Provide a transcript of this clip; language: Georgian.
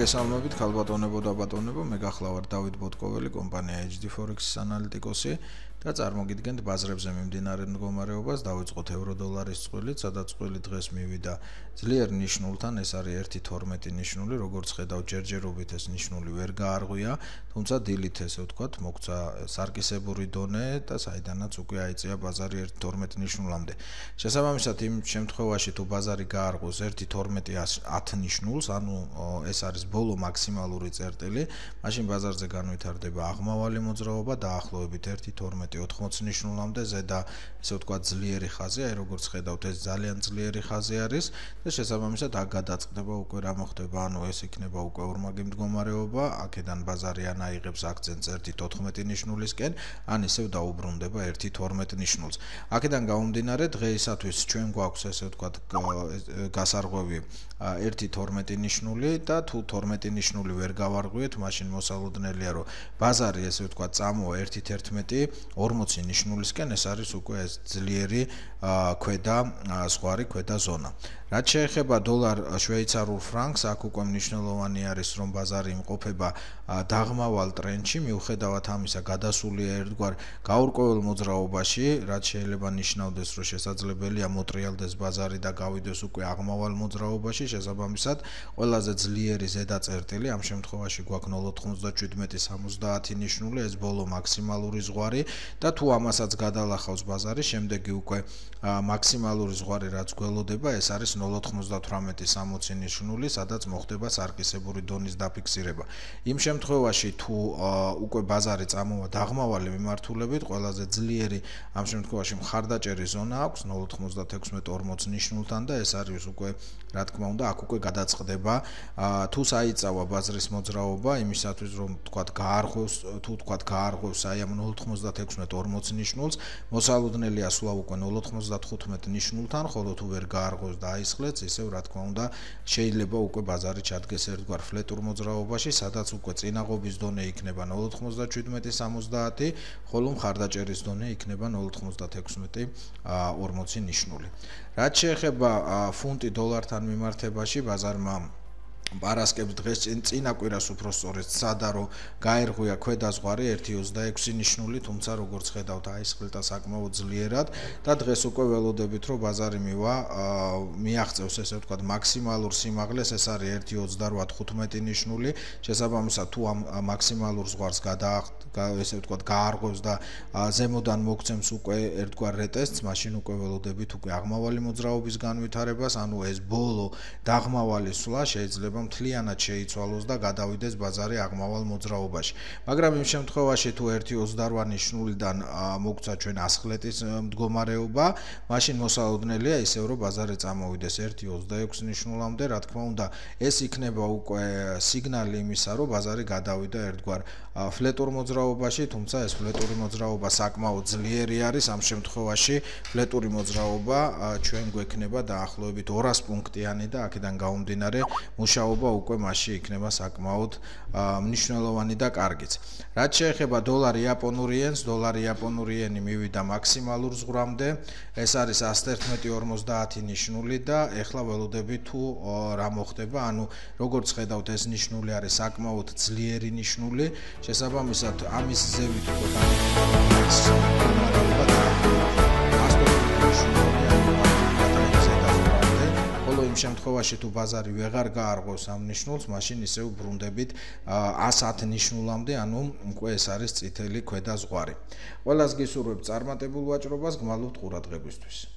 მოგესალმებით, ქალბატონებო და ბატონებო, მე გახლავართ დავით ბოტკოველი, კომპანია HD Forex-ის ანალიტიკოსი და წარმოგიდგენთ ბაზრებზე მიმდინარე მდგომარეობას. დავიწყოთ ევრო-დოლარის წყვილით, სადაც წყვილი დღეს მივიდა ძლიერ ნიშნულთან, ეს არის 1.12 ნიშნული, როგორც ხედავთ, ჯერჯერობით ეს ნიშნული ვერ გაარღვია, თუმცა დილით ესე ვთქვათ, მოგვცა სარკისებური დონე და საიდანაც უკვე აიწია ბაზარი 1.12 ნიშნულამდე. შესაბამისად, იმ შემთხვევაში თუ ბაზარი გაარღვევს 1.12 ნიშნულს, ანუ ეს არის ბოლო მაქსიმალური წერტილი, მაშინ ბაზარზე განვითარდება აღმავალი მოძრაობა დაახლოებით 1.12-80 ნიშნულამდე, ზედა ესე ვთქვათ ძლიერი ხაზი, აი როგორც ხედავთ, ეს ძალიან ძლიერი ხაზი არის და შესაბამისად აქ გადაწყდება უკვე რა მოხდება, ანუ ეს იქნება უკვე ორმაგი მდგომარეობა, აქედან ბაზარი ან აიღებს აქცენტს 1.14 ნიშნულისკენ, ან ისევ დაუბრუნდება 1.12 ნიშნულს. აქედან გამომდინარე, დღეისათვის ჩვენ გვაქვს ესე ვთქვათ გასარღვევი 1.12 ნიშნული და თუ 12 ნიშნული ვერ გავარღვიეთ, მაშინ მოსალოდნელია, რომ ბაზარი ესე ვთქვათ წამოვა 1.11-40 ნიშნულისკენ, ეს არის უკვე ეს ძლიერი ქვედა ზონა. რაც შეეხება დოლარ შვეიცარულ ფრანკს, აქ უკვე მნიშვნელოვანი არის, რომ ბაზარი იმყოფება დაღმავალ ტრენდში, მიუხედავად ამისა, გადასულია ერთგვარ გაურკვეველ მოძრაობაში, რაც შეიძლება ნიშნავდეს, რომ შესაძლებელია მოტრიალდეს ბაზარი და გავიდეს უკვე აღმავალ მოძრაობაში, შესაბამისად, ყველაზე ძლიერი ზედა წერტილი, ამ შემთხვევაში გვაქვს 0.97-70 ნიშნული, ეს ბოლო მაქსიმალური ზღვარი და თუ ამასაც გადალახავს ბაზარი, შემდეგი უკვე მაქსიმალური ზღვარი, რაც გველოდება, ეს არის 0.98-60 ნიშნული, სადაც მოხდება სარკისებური დონის დაფიქსირება. იმ შემთხვევაში, თუ უკვე ბაზარი წამოვა დაღმავალი მიმართულებით, ყველაზე ძლიერი ამ შემთხვევაში მხარდაჭერი ზონა აქვს 0.96-40 ნიშნულთან და ეს არის უკვე, რა თქმა უნდა, აქ უკვე გადაწყდება თუ საიწავა ბაზრის მოძრაობა, იმისათვის რომ გაარღვევს აი ამ 0.96-40 ნიშნულს, მოსალოდნელია სულ უკვე 0.95 ნიშნულთან, ხოლო თუ ვერ გაარღვევს და აისხლებს, ისევ რა თქმა უნდა, შეიძლება უკვე ბაზარი ჩადგეს ერთგვარ ფლეტურ მოძრაობაში, სადაც უკვე წინაღობის დონე იქნება 0.17-70, ხოლო მხარდაჭერის დონე იქნება 0.16-40 ნიშნული. რაც შეეხება ფუნტი დოლართან მიმართებაში, ბაზარმა პარასკევს დღეს წინა კვირას უფრო სწორედ სცადა, რომ გაერღვია ქვედა ზღვარი 1.26 ნიშნული, თუმცა როგორც ხედავთ, აისხლდა საკმაოდ ძლიერად და დღეს უკვე ველოდებით, რომ ბაზარი მიაღწევს ესე ვთქვათ მაქსიმალურ სიმაღლეს, ეს არის 1.28-15 ნიშნული, შესაბამისად თუ ამ მაქსიმალურ ზღვარს ესე ვთქვათ გაარღვევს და ზემოდან მოგცემს უკვე ერთგვარ რეტესტს, მაშინ უკვე ველოდებით უკვე აღმავალი მოძრაობის განვითარებას, ანუ ეს ბოლო დაღმავალი სვლა შეიძლება მთლიანად შეიცვალოს და გადავიდეს ბაზარი აღმავალ მოძრაობაში. მაგრამ იმ შემთხვევაში თუ 1.28 ნიშნულიდან მოგცა ჩვენ ასხლეტის მდგომარეობა, მაშინ მოსალოდნელია ისევ რომ ბაზარი წამოვიდეს 1.26 ნიშნულამდე, რა თქმა უნდა, ეს იქნება უკვე სიგნალი იმისა, რომ ბაზარი გადავიდა ერთგვარ ფლეტურ მოძრაობაში, თუმცა ეს ფლეტური მოძრაობა საკმაოდ ძლიერი არის, ამ შემთხვევაში ფლეტური მოძრაობა ჩვენ გვექნება დაახლოებით 200 პუნქტიანი და აქედან გამომდინარე მუშაობა უკვე მასში იქნება საკმაოდ მნიშვნელოვანი და კარგიც. რაც შეეხება დოლარი იაპონური იენს, დოლარი იაპონური იენი მივიდა მაქსიმალურ ზღვრამდე, ეს არის 111.50 ნიშნული და ეხლა ველოდები თუ რა მოხდება, ანუ როგორც ხედავთ, ეს ნიშნული არის საკმაოდ ძლიერი ნიშნული, შესაბამისად ამის ზევით უკვე იმ შემთხვევაში თუ ბაზარი ვეღარ გაარღვევს ამ ნიშნულს, მაშინ ისევ ბრუნდებით 110 ნიშნულამდე, ანუ უკვე ეს არის წითელი ქვედა ზღვარი. ყველას გისურვებთ წარმატებულ ვაჭრობას, გმალობთ ყურადღებისთვის.